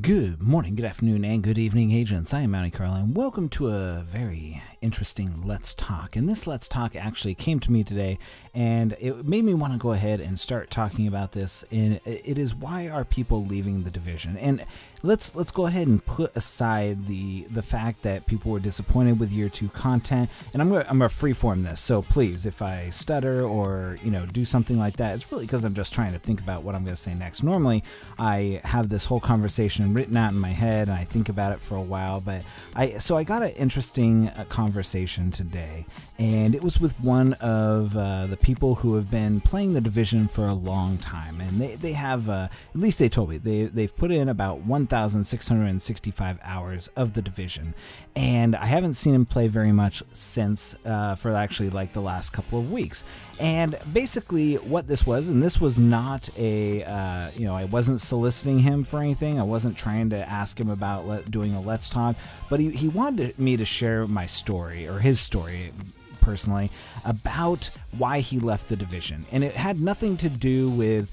Good morning, good afternoon, and good evening, agents. I am Mounty Carl, and welcome to a very interesting Let's Talk. And this Let's Talk actually came to me today, and it made me want to go ahead and start talking about this. And it is, why are people leaving the division? And let's go ahead and put aside the fact that people were disappointed with year 2 content. And I'm gonna freeform this, so please, if I stutter or do something like that, it's really because I'm just trying to think about what I'm gonna say next. Normally, I have this whole conversation written out in my head and I think about it for a while, but I got an interesting conversation today, and it was with one of the people who have been playing the division for a long time, and they have at least they told me they've put in about 1,665 hours of the division, and I haven't seen him play very much since for actually like the last couple of weeks. And basically what this was, and this was not a I wasn't soliciting him for anything, I wasn't trying to ask him about doing a Let's Talk, but he wanted me to share my story, or his story personally, about why he left the division. And it had nothing to do with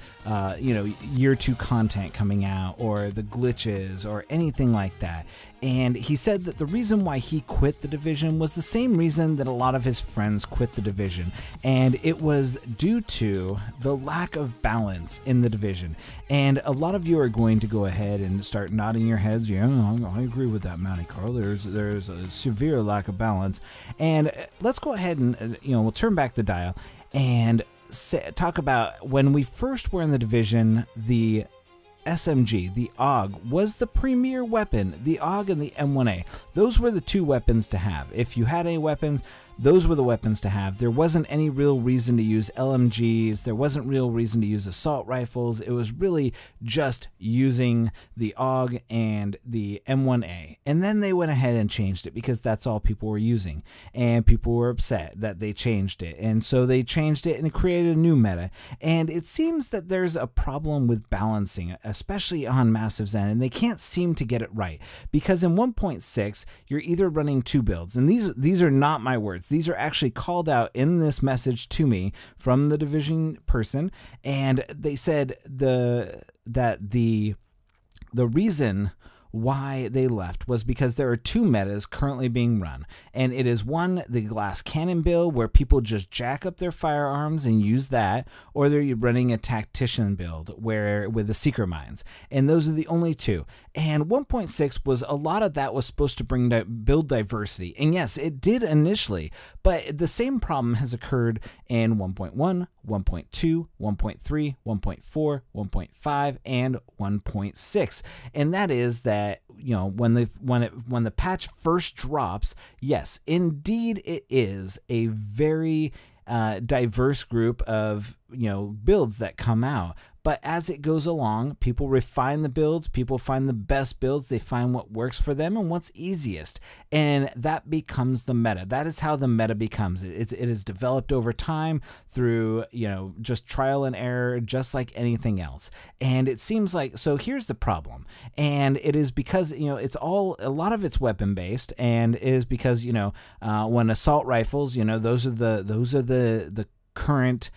year 2 content coming out or the glitches or anything like that. And he said that the reason why he quit the division was the same reason that a lot of his friends quit the division, and it was due to the lack of balance in the division. And a lot of you are going to go ahead and start nodding your heads. Yeah, I agree with that, Mounty Carl. There's a severe lack of balance. And let's go ahead and we'll turn back the dial and talk about when we first were in the division. The SMG, the AUG, was the premier weapon. The AUG and the M1A, those were the two weapons to have. If you had any weapons, those were the weapons to have. There wasn't any real reason to use LMGs. There wasn't real reason to use assault rifles. It was really just using the AUG and the M1A. And then they went ahead and changed it because that's all people were using. And people were upset that they changed it. And so they changed it and created a new meta. And it seems that there's a problem with balancing, especially on Massive Zen, and they can't seem to get it right. Because in 1.6, you're either running 2 builds, and these are not my words. These are actually called out in this message to me from the division person, and they said that the reason why they left was because there are 2 metas currently being run, and it is one, the glass cannon build, where people just jack up their firearms and use that, or they're running a tactician build with the seeker mines, and those are the only 2. And 1.6 was, a lot of that was supposed to bring build diversity, and yes, it did initially, but the same problem has occurred in 1.1, 1.2, 1.3, 1.4, 1.5, and 1.6, and that is that when the patch first drops, yes, indeed it is a very diverse group of builds that come out. But as it goes along, people refine the builds, people find the best builds, they find what works for them and what's easiest, and that becomes the meta. That is how the meta becomes. It is developed over time through just trial and error, just like anything else. And it seems like, so here's the problem, and it is because it's a lot of it's weapon based, and it is because when assault rifles, those are the current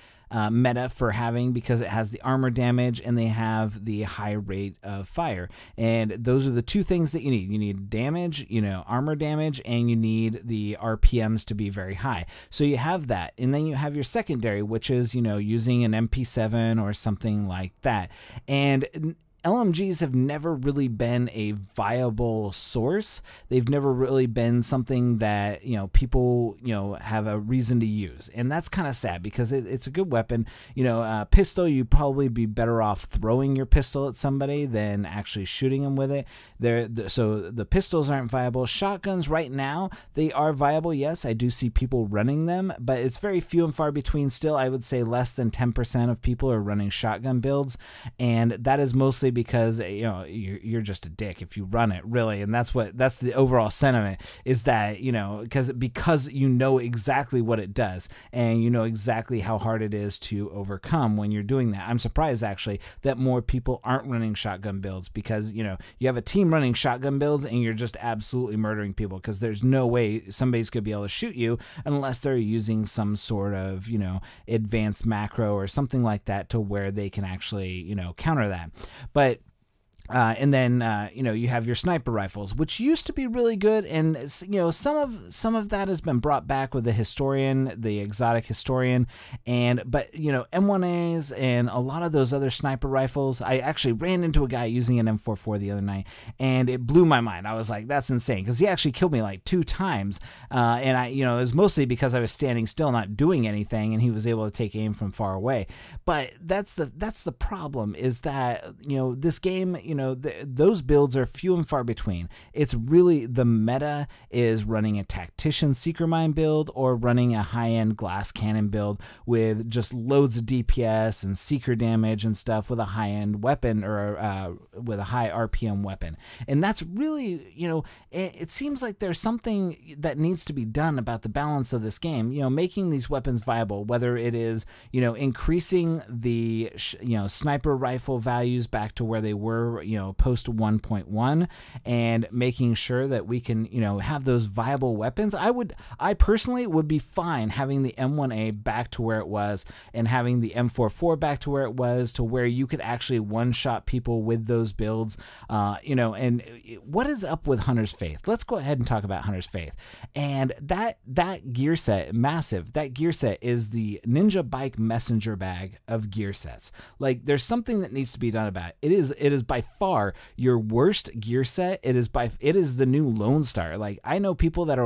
meta for having, because it has the armor damage and they have the high rate of fire, and those are the 2 things that you need. You need damage, armor damage, and you need the RPMs to be very high. So you have that, and then you have your secondary, which is using an MP7 or something like that. And LMGs have never really been a viable source. They've never really been something that people have a reason to use, and that's kind of sad because it's a good weapon. Pistol, you'd probably be better off throwing your pistol at somebody than actually shooting them with it. So the pistols aren't viable. Shotguns right now, they are viable. Yes, I do see people running them, but it's very few and far between. Still, I would say less than 10% of people are running shotgun builds, and that is mostly because you're just a dick if you run it, really. And that's the overall sentiment, is that because you know exactly what it does, and you know exactly how hard it is to overcome when you're doing that. I'm surprised actually that more people aren't running shotgun builds, because you have a team running shotgun builds and you're just absolutely murdering people, because there's no way somebody's gonna be able to shoot you unless they're using some sort of advanced macro or something like that to where they can actually counter that. But And then you have your sniper rifles, which used to be really good, and some of that has been brought back with the historian, the exotic historian, but M1As and a lot of those other sniper rifles. I actually ran into a guy using an M44 the other night, and it blew my mind. I was like, that's insane, because he actually killed me like 2 times, and it was mostly because I was standing still, not doing anything, and he was able to take aim from far away. But that's the problem, is that this game, those builds are few and far between. It's really, the meta is running a tactician seeker mine build or running a high-end glass cannon build with just loads of DPS and seeker damage and stuff with a high-end weapon, or with a high RPM weapon. And that's really, it seems like there's something that needs to be done about the balance of this game, making these weapons viable, whether it is, increasing the, sniper rifle values back to where they were, post 1.1, and making sure that we can, have those viable weapons. I personally would be fine having the M1A back to where it was, and having the M44 back to where it was, to where you could actually one-shot people with those builds, and what is up with Hunter's Faith? Let's go ahead and talk about Hunter's Faith. And that gear set, massive, that gear set is the Ninja Bike messenger bag of gear sets. Like, there's something that needs to be done about it. It is by far your worst gear set. It is the new Lone Star. Like, I know people that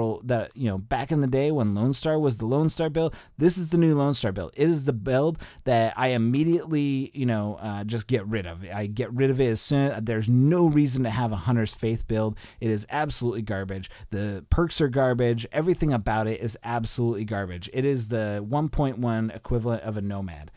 back in the day when Lone Star was the Lone Star build, this is the new Lone Star build. It is the build that I immediately just get rid of. I get rid of it as soon. There's no reason to have a Hunter's Faith build. It is absolutely garbage. The perks are garbage. Everything about it is absolutely garbage. It is the 1.1 equivalent of a Nomad.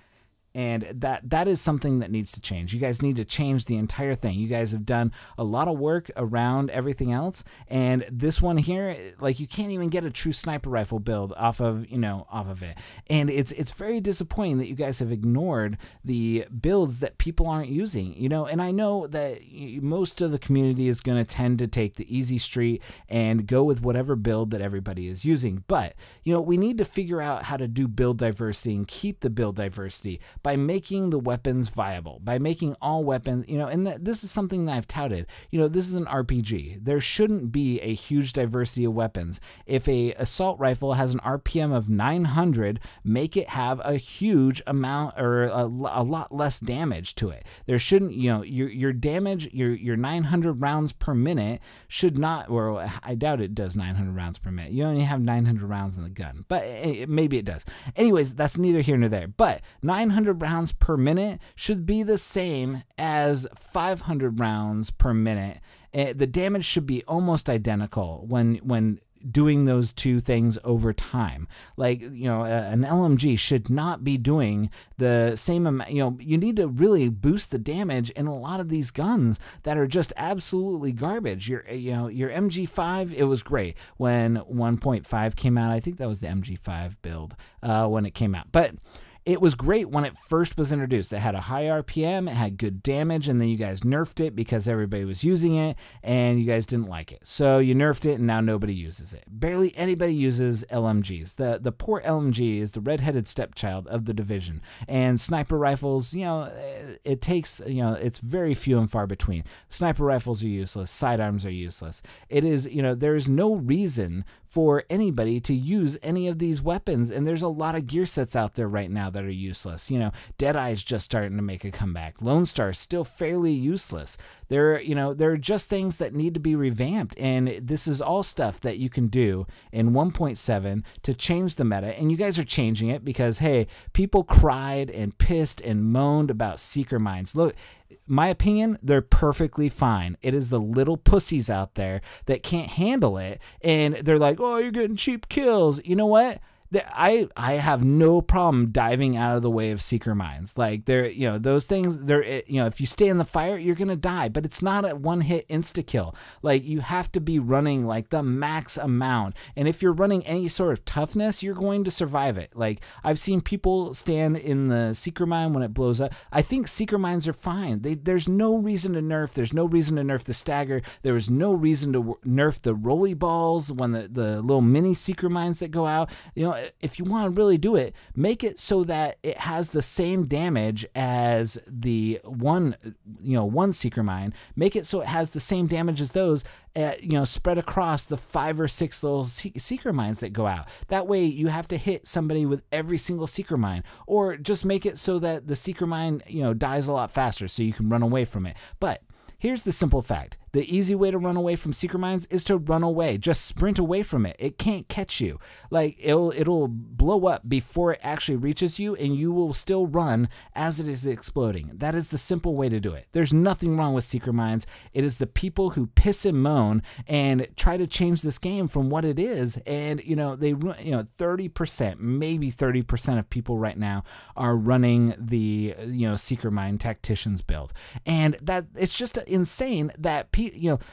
And that is something that needs to change. You guys need to change the entire thing. You guys have done a lot of work around everything else, and this one here, like, you can't even get a true sniper rifle build off of it. And it's very disappointing that you guys have ignored the builds that people aren't using. And I know that most of the community is going to tend to take the easy street and go with whatever build that everybody is using. But we need to figure out how to do build diversity and keep the build diversity by making the weapons viable, by making all weapons, and this is something that I've touted. This is an RPG. There shouldn't be a huge diversity of weapons. If a assault rifle has an RPM of 900, make it have a huge amount, or a lot less damage to it. There shouldn't, your damage, your 900 rounds per minute should not, or I doubt it does 900 rounds per minute. You only have 900 rounds in the gun, but maybe it does. Anyways, that's neither here nor there. But 900 rounds per minute should be the same as 500 rounds per minute. The damage should be almost identical when doing those two things over time. Like, an LMG should not be doing the same amount. You need to really boost the damage in a lot of these guns that are just absolutely garbage. Your MG5, it was great when 1.5 came out. I think that was the MG5 build when it came out. But it was great when it first was introduced. It had a high RPM, it had good damage, and then you guys nerfed it because everybody was using it, and you guys didn't like it. So you nerfed it, and now nobody uses it. Barely anybody uses LMGs. The poor LMG is the redheaded stepchild of the Division. And sniper rifles, it takes, it's very few and far between. Sniper rifles are useless. Sidearms are useless. It is, there's no reason for anybody to use any of these weapons, and there's a lot of gear sets out there right now that are useless. Deadeye's just starting to make a comeback. Lone Star is still fairly useless. There are just things that need to be revamped, and this is all stuff that you can do in 1.7 to change the meta, and you guys are changing it because, hey, people cried and pissed and moaned about seeker mines. Look, my opinion, they're perfectly fine. It is the little pussies out there that can't handle it, and they're like, oh, you're getting cheap kills. You know what? I have no problem diving out of the way of seeker mines. Like, those things, if you stay in the fire, you're gonna die, but it's not a one-hit insta-kill. Like, you have to be running like the max amount, and if you're running any sort of toughness, you're going to survive it. Like, I've seen people stand in the seeker mine when it blows up. I think seeker mines are fine. There's no reason to nerf. There's no reason to nerf the stagger. There is no reason to nerf the rolly balls when the little mini seeker mines that go out. if you want to really do it, make it so that it has the same damage as the one seeker mine. Make it so it has the same damage as those, spread across the 5 or 6 little seeker mines that go out. That way you have to hit somebody with every single seeker mine, or just make it so that the seeker mine, dies a lot faster so you can run away from it. But here's the simple fact. The easy way to run away from seeker mines is to run away. Just sprint away from it. It can't catch you. Like, it'll blow up before it actually reaches you, and you will still run as it is exploding. That is the simple way to do it. There's nothing wrong with seeker mines. It is the people who piss and moan and try to change this game from what it is. And, they 30%, maybe 30% of people right now are running the, seeker mine tacticians build. And that it's just insane that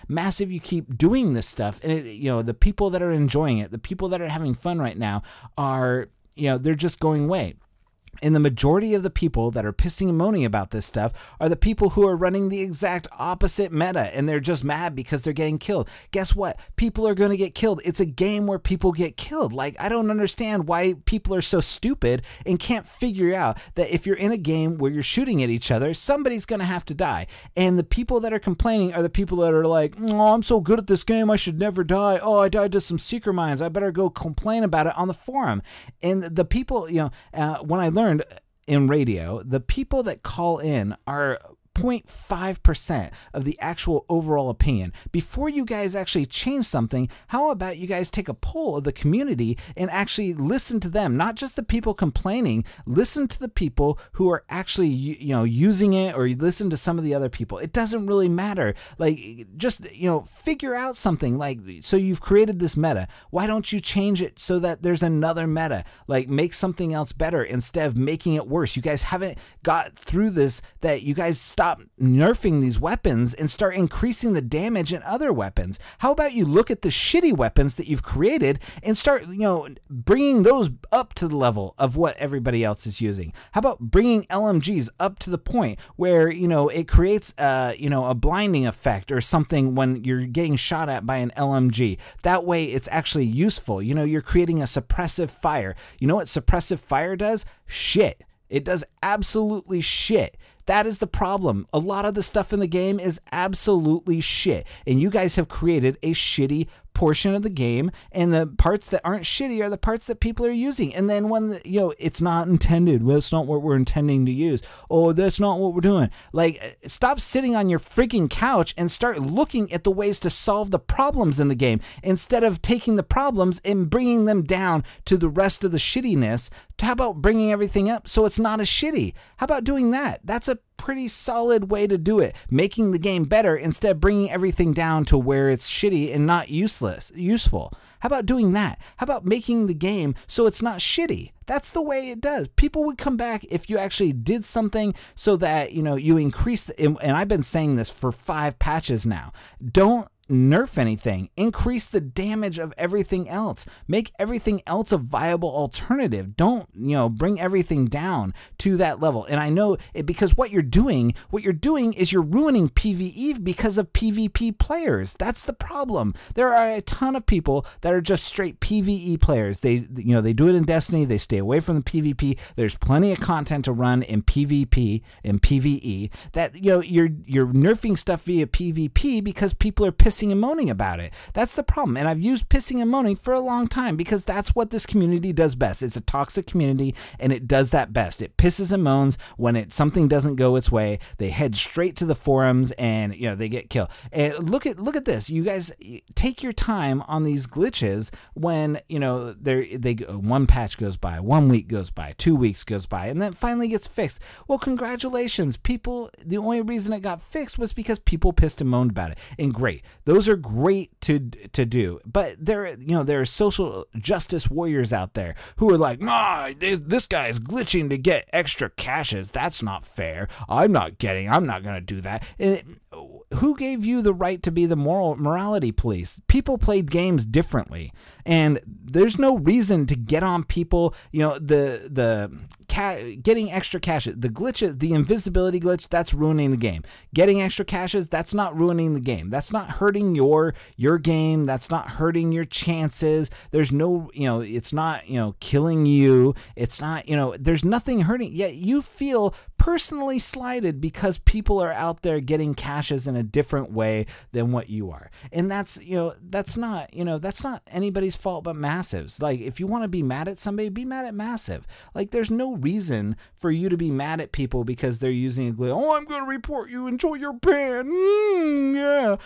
Massive, you keep doing this stuff, and the people that are enjoying it, the people that are having fun right now are, they're just going away. And the majority of the people that are pissing and moaning about this stuff are the people who are running the exact opposite meta, and they're just mad because they're getting killed. Guess what? People are going to get killed. It's a game where people get killed. Like, I don't understand why people are so stupid and can't figure out that if you're in a game where you're shooting at each other, somebody's going to have to die. And the people that are complaining are the people that are like, oh, I'm so good at this game, I should never die. Oh, I died to some seeker mines. I better go complain about it on the forum. And the people, when I learned in radio, the people that call in are 0.5% of the actual overall opinion. Before you guys actually change something, how about you guys take a poll of the community and actually listen to them, not just the people complaining. Listen to the people who are actually using it, or listen to some of the other people. It doesn't really matter. Like, just figure out something. Like, so you've created this meta, why don't you change it so that there's another meta? Like, make something else better instead of making it worse. You guys haven't got through this, that you guys stop nerfing these weapons and start increasing the damage in other weapons. How about you look at the shitty weapons that you've created and start, bringing those up to the level of what everybody else is using? How about bringing LMGs up to the point where, it creates, a blinding effect or something when you're getting shot at by an LMG. That way it's actually useful. You're creating a suppressive fire. You know what suppressive fire does? Shit. It does absolutely shit. That is the problem. A lot of the stuff in the game is absolutely shit, and you guys have created a shitty portion of the game, and the parts that aren't shitty are the parts that people are using. And then when it's not intended, well, it's not what we're intending to use. Oh, that's not what we're doing. Like, stop sitting on your freaking couch and start looking at the ways to solve the problems in the game, instead of taking the problems and bringing them down to the rest of the shittiness. How about bringing everything up so it's not as shitty? How about doing that? That's a pretty solid way to do it, making the game better instead of bringing everything down to where it's shitty and not useful. How about doing that? How about making the game so it's not shitty? That's the way it does. People would come back if you actually did something so that, you increase and I've been saying this for 5 patches now. Don't nerf anything. Increase the damage of everything else. Make everything else a viable alternative. Don't, bring everything down to that level. And I know it, because what you're doing is you're ruining PvE because of PvP players. That's the problem. There are a ton of people that are just straight PvE players. They do it in Destiny. They stay away from the PvP. There's plenty of content to run in PvP and PvE. That, you're nerfing stuff via PvP because people are pissing and moaning about it. That's the problem. And I've used pissing and moaning for a long time because that's what this community does best. It's a toxic community, and it does that best. It pisses and moans when something doesn't go its way. They head straight to the forums and they get killed. And look at this. You guys take your time on these glitches when one patch goes by, 1 week goes by, 2 weeks goes by, and then finally gets fixed. Well, congratulations. People, the only reason it got fixed was because people pissed and moaned about it. And great. Those are great to do, but there are social justice warriors out there who are like, nah, this guy is glitching to get extra caches. That's not fair. I'm not gonna do that. Who gave you the right to be the morality police? People played games differently, and there's no reason to get on people. The getting extra caches, the glitches, the invisibility glitch, that's ruining the game. Getting extra caches, that's not ruining the game. That's not hurting your game. That's not hurting your chances. There's no, it's not, killing you. It's not, there's nothing hurting. Yet you feel personally slighted because people are out there getting caches in a different way than what you are. And that's not anybody's fault but Massive's. Like, if you want to be mad at somebody, be mad at Massive. Like, there's no reason for you to be mad at people because they're using a glitch. Oh, I'm going to report you. Enjoy your ban. Yeah.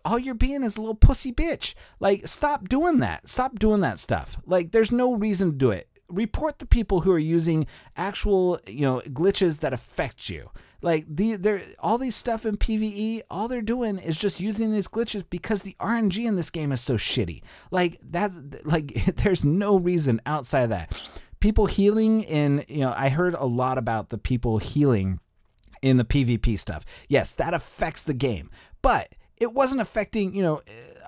All you're being is a little pussy bitch. Like, stop doing that. Stop doing that stuff. Like, there's no reason to do it. Report the people who are using actual, glitches that affect you. Like, all these stuff in PvE, all they're doing is just using these glitches because the RNG in this game is so shitty. Like, there's no reason outside of that. People healing in, I heard a lot about the people healing in the PvP stuff. Yes, that affects the game, but it wasn't affecting,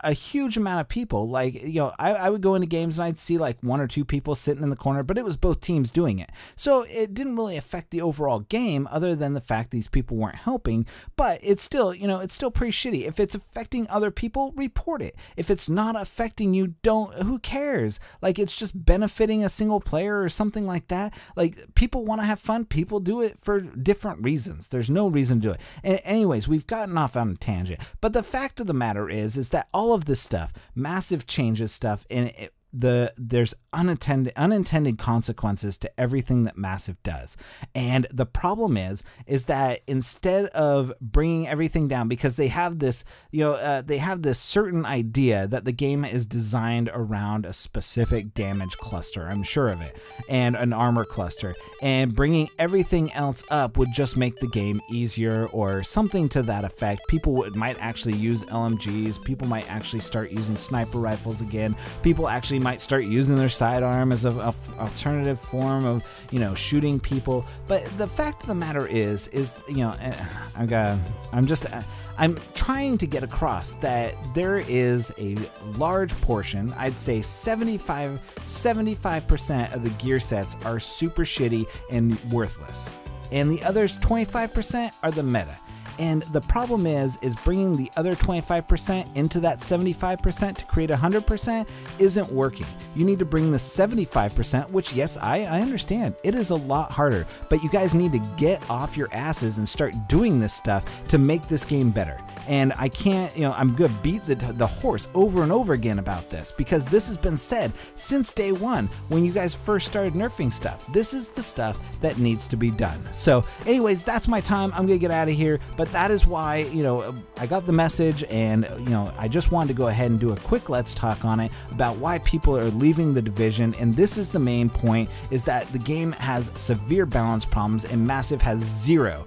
a huge amount of people. Like, I would go into games and I'd see like 1 or 2 people sitting in the corner, but it was both teams doing it. So it didn't really affect the overall game other than the fact these people weren't helping, but it's still, it's still pretty shitty. If it's affecting other people, report it. If it's not affecting you, who cares? Like, it's just benefiting a single player or something like that. Like, people want to have fun. People do it for different reasons. There's no reason to do it. And anyways, we've gotten off on a tangent, but the fact of the matter is that all of this stuff, Massive changes stuff, and there's unintended consequences to everything that Massive does. And the problem is that instead of bringing everything down, because they have this, they have this certain idea that the game is designed around a specific damage cluster, I'm sure of it, and an armor cluster, and bringing everything else up would just make the game easier or something to that effect. People might actually use LMGs, people might actually start using sniper rifles again, people actually might start using their sidearm as an alternative form of, shooting people. But the fact of the matter is, I'm trying to get across that there is a large portion, I'd say 75% of the gear sets are super shitty and worthless. And the others 25% are the meta. And the problem is bringing the other 25% into that 75% to create 100% isn't working. You need to bring the 75%, which, yes, I understand. It is a lot harder, but you guys need to get off your asses and start doing this stuff to make this game better. And I can't, I'm going to beat the horse over and over again about this, because this has been said since day one when you guys first started nerfing stuff. This is the stuff that needs to be done. So anyways, that's my time. I'm going to get out of here, but that is why, I got the message, and, I just wanted to go ahead and do a quick let's talk on it about why people are leaving the Division. And this is the main point, is that the game has severe balance problems and Massive has zero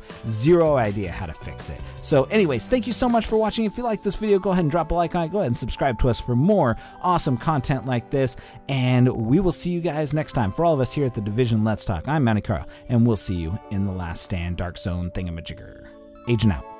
idea how to fix it. So anyways, thank you so much for watching. If you like this video, go ahead and drop a like on it. Go ahead and subscribe to us for more awesome content like this, and we will see you guys next time. For all of us here at the Division Let's Talk, I'm Mounty Carl, and we'll see you in the Last Stand Dark Zone thingamajigger. Agent out.